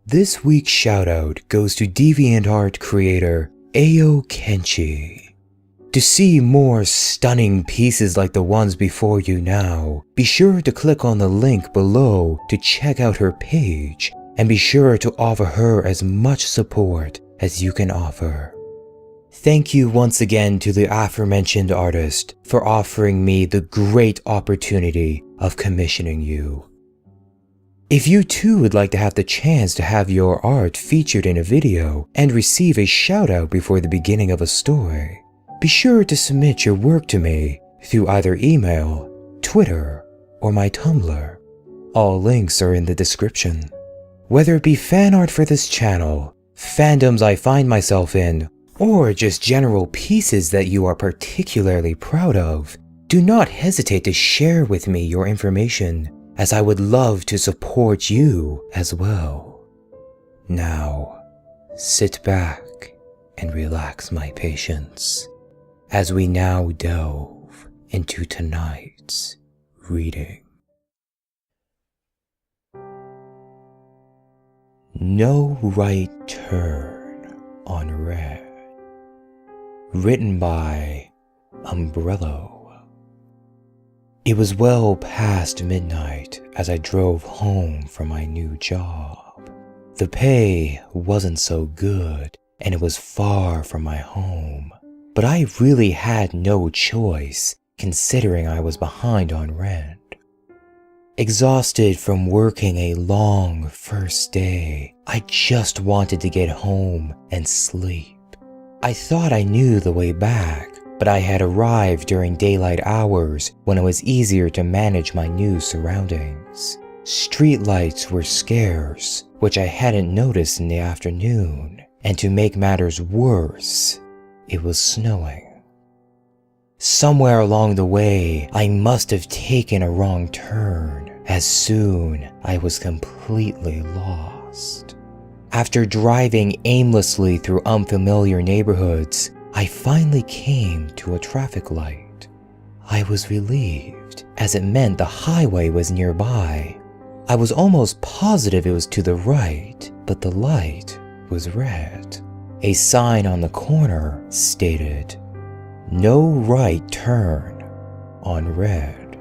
This week's shoutout goes to DeviantArt creator Ayo Kenshi. To see more stunning pieces like the ones before you now, be sure to click on the link below to check out her page, and be sure to offer her as much support as you can offer. Thank you once again to the aforementioned artist for offering me the great opportunity of commissioning you. If you too would like to have the chance to have your art featured in a video and receive a shout out before the beginning of a story, be sure to submit your work to me through either email, Twitter, or my Tumblr. All links are in the description. Whether it be fan art for this channel, fandoms I find myself in, or just general pieces that you are particularly proud of, do not hesitate to share with me your information, as I would love to support you as well. Now, sit back and relax my patience as we now delve into tonight's reading. No Right Turn on Red. Written by Umbrello. It was well past midnight as I drove home from my new job. The pay wasn't so good and it was far from my home, but I really had no choice considering I was behind on rent. Exhausted from working a long first day, I just wanted to get home and sleep. I thought I knew the way back, but I had arrived during daylight hours when it was easier to manage my new surroundings. Streetlights were scarce, which I hadn't noticed in the afternoon, and to make matters worse, it was snowing. Somewhere along the way, I must have taken a wrong turn, as soon I was completely lost. After driving aimlessly through unfamiliar neighborhoods, I finally came to a traffic light. I was relieved, as it meant the highway was nearby. I was almost positive it was to the right, but the light was red. A sign on the corner stated, "No right turn on red."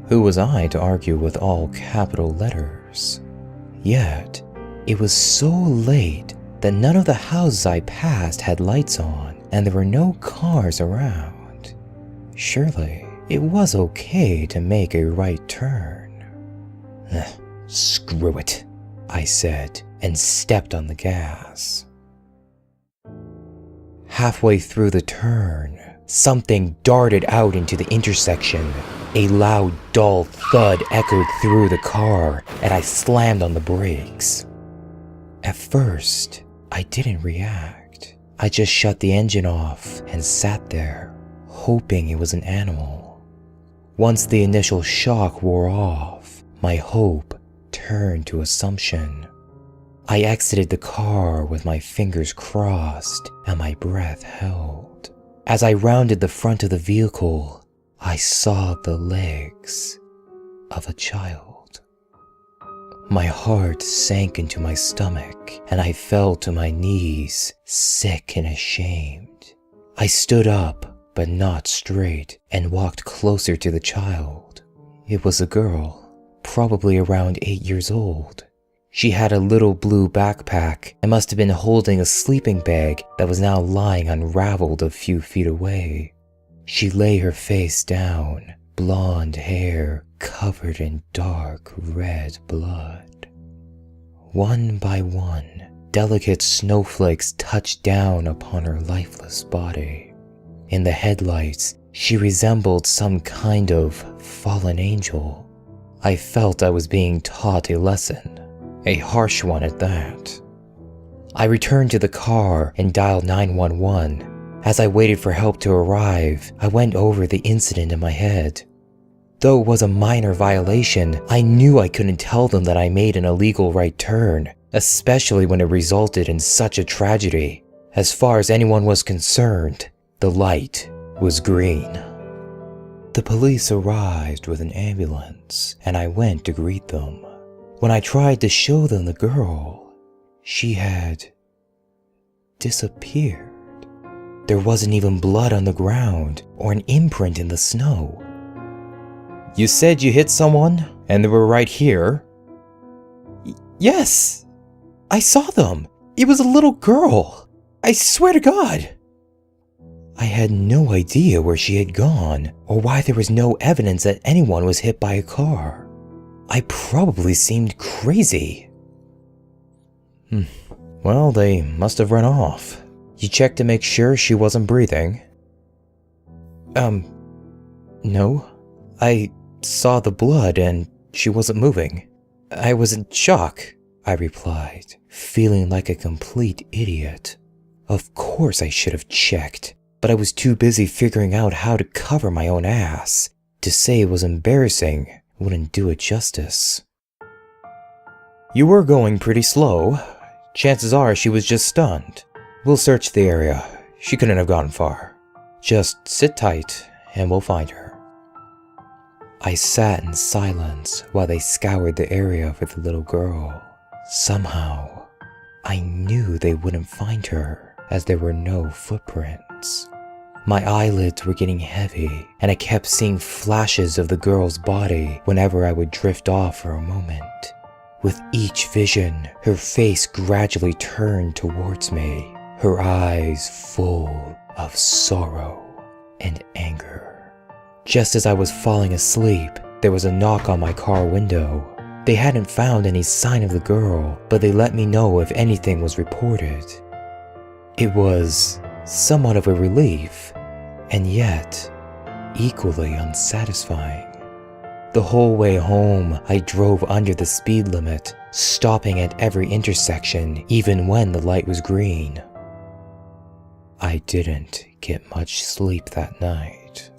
Who was I to argue with all capital letters? Yet, it was so late that none of the houses I passed had lights on, and there were no cars around. Surely, it was okay to make a right turn. Screw it, I said, and stepped on the gas. Halfway through the turn, something darted out into the intersection. A loud, dull thud echoed through the car, and I slammed on the brakes. At first, I didn't react. I just shut the engine off and sat there, hoping it was an animal. Once the initial shock wore off, my hope turned to assumption. I exited the car with my fingers crossed and my breath held. As I rounded the front of the vehicle, I saw the legs of a child. My heart sank into my stomach, and I fell to my knees, sick and ashamed. I stood up, but not straight, and walked closer to the child. It was a girl, probably around 8 years old. She had a little blue backpack and must have been holding a sleeping bag that was now lying unraveled a few feet away. She lay her face down, blonde hair covered in dark red blood. One by one, delicate snowflakes touched down upon her lifeless body. In the headlights, she resembled some kind of fallen angel. I felt I was being taught a lesson, a harsh one at that. I returned to the car and dialed 911. As I waited for help to arrive, I went over the incident in my head. Though it was a minor violation, I knew I couldn't tell them that I made an illegal right turn, especially when it resulted in such a tragedy. As far as anyone was concerned, the light was green. The police arrived with an ambulance, and I went to greet them. When I tried to show them the girl, she had disappeared. There wasn't even blood on the ground or an imprint in the snow. You said you hit someone and they were right here? Yes, I saw them. It was a little girl. I swear to God. I had no idea where she had gone or why there was no evidence that anyone was hit by a car. I probably seemed crazy. Well, they must have run off. You checked to make sure she wasn't breathing? No. I saw the blood and she wasn't moving. I was in shock, I replied, feeling like a complete idiot. Of course I should have checked, but I was too busy figuring out how to cover my own ass. To say it was embarrassing wouldn't do it justice. You were going pretty slow. Chances are she was just stunned. We'll search the area. She couldn't have gone far. Just sit tight and we'll find her. I sat in silence while they scoured the area for the little girl. Somehow, I knew they wouldn't find her as there were no footprints. My eyelids were getting heavy and I kept seeing flashes of the girl's body whenever I would drift off for a moment. With each vision, her face gradually turned towards me, her eyes full of sorrow and anger. Just as I was falling asleep, there was a knock on my car window. They hadn't found any sign of the girl, but they let me know if anything was reported. It was somewhat of a relief, and yet equally unsatisfying. The whole way home, I drove under the speed limit, stopping at every intersection even when the light was green. I didn't get much sleep that night.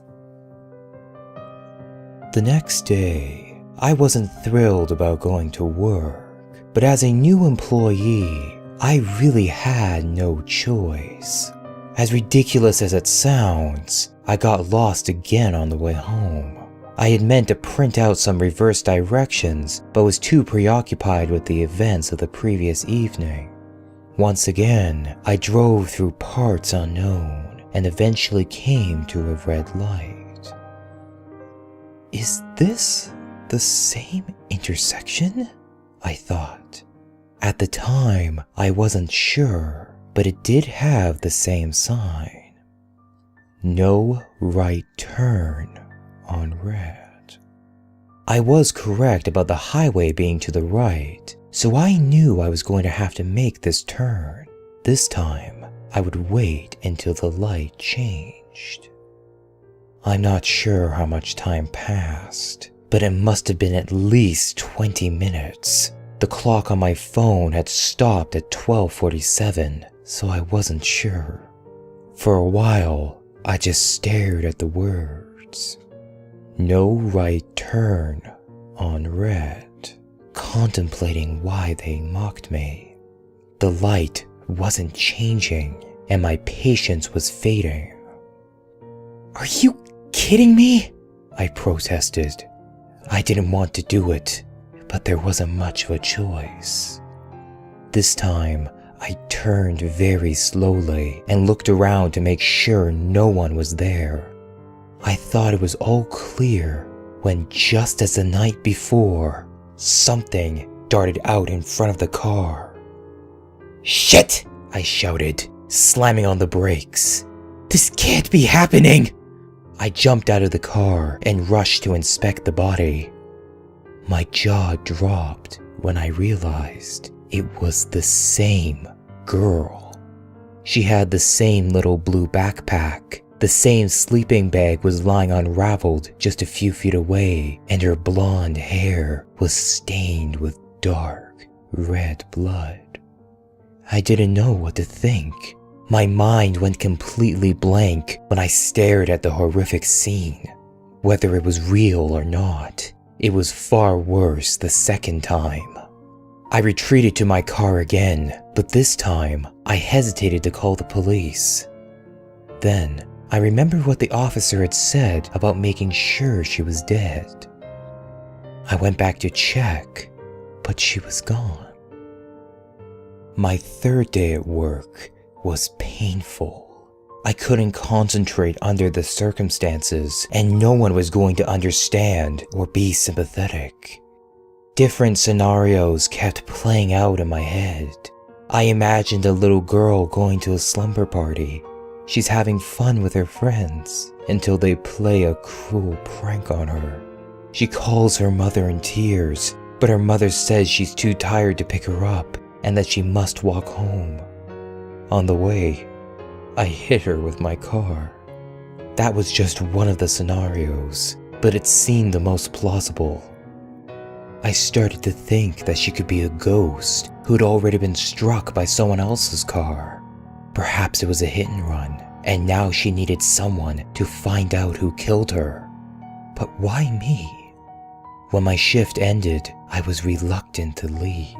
The next day, I wasn't thrilled about going to work, but as a new employee, I really had no choice. As ridiculous as it sounds, I got lost again on the way home. I had meant to print out some reverse directions, but was too preoccupied with the events of the previous evening. Once again, I drove through parts unknown and eventually came to a red light. Is this the same intersection? I thought. At the time, I wasn't sure, but it did have the same sign. No right turn on red. I was correct about the highway being to the right, so I knew I was going to have to make this turn. This time, I would wait until the light changed. I'm not sure how much time passed, but it must have been at least 20 minutes. The clock on my phone had stopped at 12:47, so I wasn't sure. For a while, I just stared at the words. No right turn on red, contemplating why they mocked me. The light wasn't changing, and my patience was fading. Are you kidding me? I protested. I didn't want to do it, but there wasn't much of a choice. This time, I turned very slowly and looked around to make sure no one was there. I thought it was all clear when, just as the night before, something darted out in front of the car. Shit! I shouted, slamming on the brakes. This can't be happening! I jumped out of the car and rushed to inspect the body. My jaw dropped when I realized it was the same girl. She had the same little blue backpack. The same sleeping bag was lying unraveled just a few feet away, and her blonde hair was stained with dark red blood. I didn't know what to think. My mind went completely blank when I stared at the horrific scene. Whether it was real or not, it was far worse the second time. I retreated to my car again, but this time I hesitated to call the police. Then I remembered what the officer had said about making sure she was dead. I went back to check, but she was gone. My third day at work was painful. I couldn't concentrate under the circumstances, and no one was going to understand or be sympathetic. Different scenarios kept playing out in my head. I imagined a little girl going to a slumber party. She's having fun with her friends until they play a cruel prank on her. She calls her mother in tears, but her mother says she's too tired to pick her up and that she must walk home. On the way, I hit her with my car. That was just one of the scenarios, but it seemed the most plausible. I started to think that she could be a ghost who had already been struck by someone else's car. Perhaps it was a hit and run, and now she needed someone to find out who killed her. But why me? When my shift ended, I was reluctant to leave.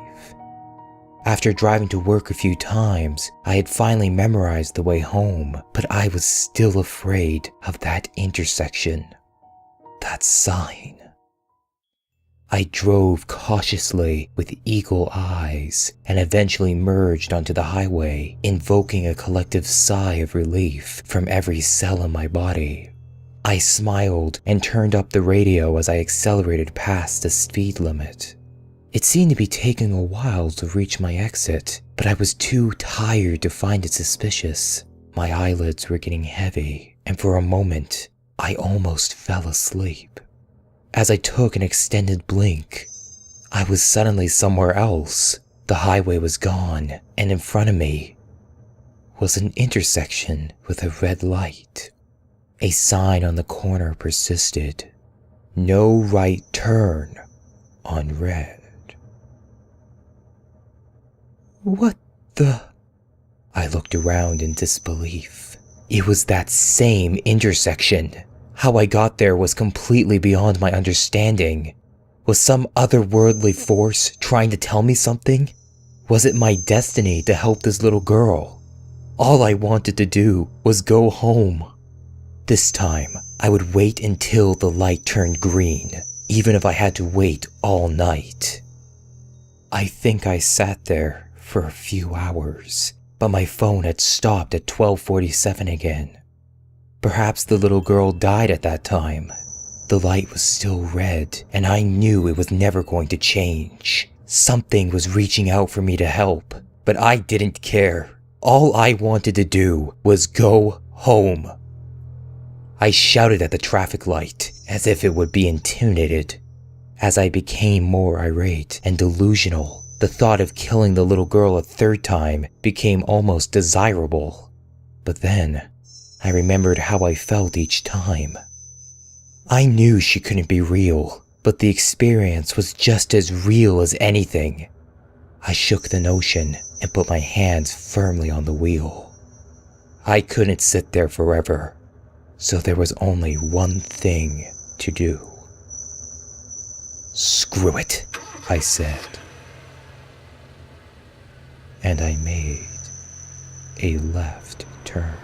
After driving to work a few times, I had finally memorized the way home, but I was still afraid of that intersection. That sign. I drove cautiously with eagle eyes and eventually merged onto the highway, invoking a collective sigh of relief from every cell in my body. I smiled and turned up the radio as I accelerated past the speed limit. It seemed to be taking a while to reach my exit, but I was too tired to find it suspicious. My eyelids were getting heavy, and for a moment, I almost fell asleep. As I took an extended blink, I was suddenly somewhere else. The highway was gone, and in front of me was an intersection with a red light. A sign on the corner persisted, "No right turn," on red. What the? I looked around in disbelief. It was that same intersection. How I got there was completely beyond my understanding. Was some otherworldly force trying to tell me something? Was it my destiny to help this little girl? All I wanted to do was go home. This time, I would wait until the light turned green, even if I had to wait all night. I think I sat there for a few hours, but my phone had stopped at 12:47 again. Perhaps the little girl died at that time. The light was still red, and I knew it was never going to change. Something was reaching out for me to help, but I didn't care. All I wanted to do was go home. I shouted at the traffic light as if it would be intimidated. As I became more irate and delusional, the thought of killing the little girl a third time became almost desirable. But then, I remembered how I felt each time. I knew she couldn't be real, but the experience was just as real as anything. I shook the notion and put my hands firmly on the wheel. I couldn't sit there forever, so there was only one thing to do. "Screw it," I said. And I made a left turn.